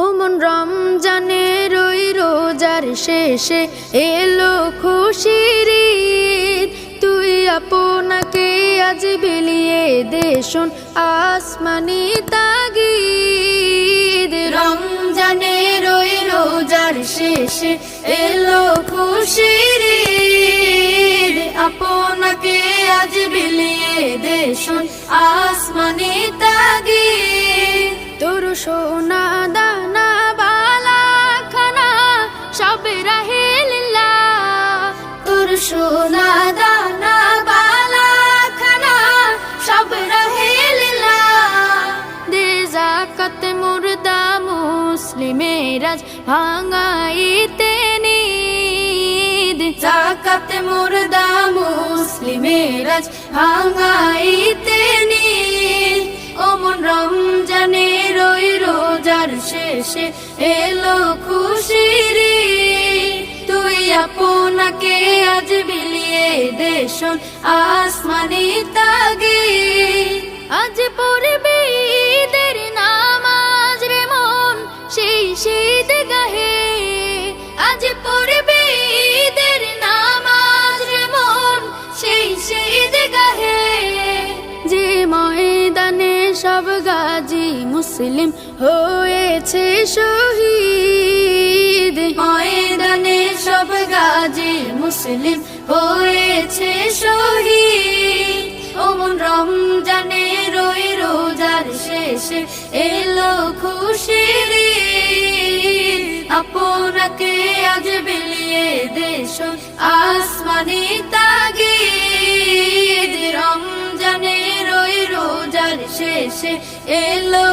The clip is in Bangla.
ও মন রমজানের ওই রোজার শেষে এলো খুশির ঈদ। তুই আপনাকে আজ বিলিয়ে দে শোন আসমানি তাগিদ। রমজানের ওই রোজার শেষে এলো খুশির ঈদ। আপনাকে আজ বিলিয়ে দে শোন আসমানি তাগিদ। তোর সোনা দানা বালা খানা সব রাহে লিল্লাহ। তোর সোনা দানা বালা খানা সব রাহে লিল্লাহ। দে যাকাত মুর্দা মুসলিমের আজ ভাঙাইতে নিদ। যাকাত মুর্দা মুসলিমের আজ ভাঙাইতে নিদ। ও মন রমজানের ওই রোজার শেষে এলো খুশির ঈদ। তুই আপনাকে আজ বিলিয়ে দে শোন আসমানি তাগিদ। আজ পড়বি ঈদের নামাজ রে মন সেই শীত গাহে। আজ পড়বি ঈদের নামাজ রে মন সেই শীত গাহে। যে ময়দানে সব গাজী মুসলিম হয়েছে শহীদ। ময়দানে সব গাজী মুসলিম হয়েছে শহীদ। ও মন রমজানের ওই রোজার শেষে এলো খুশির ঈদ। আপনাকে আজ বিলিয়ে দে শোন আসমানি তাগিদ। রমজানের ওই রোজার শেষে এলো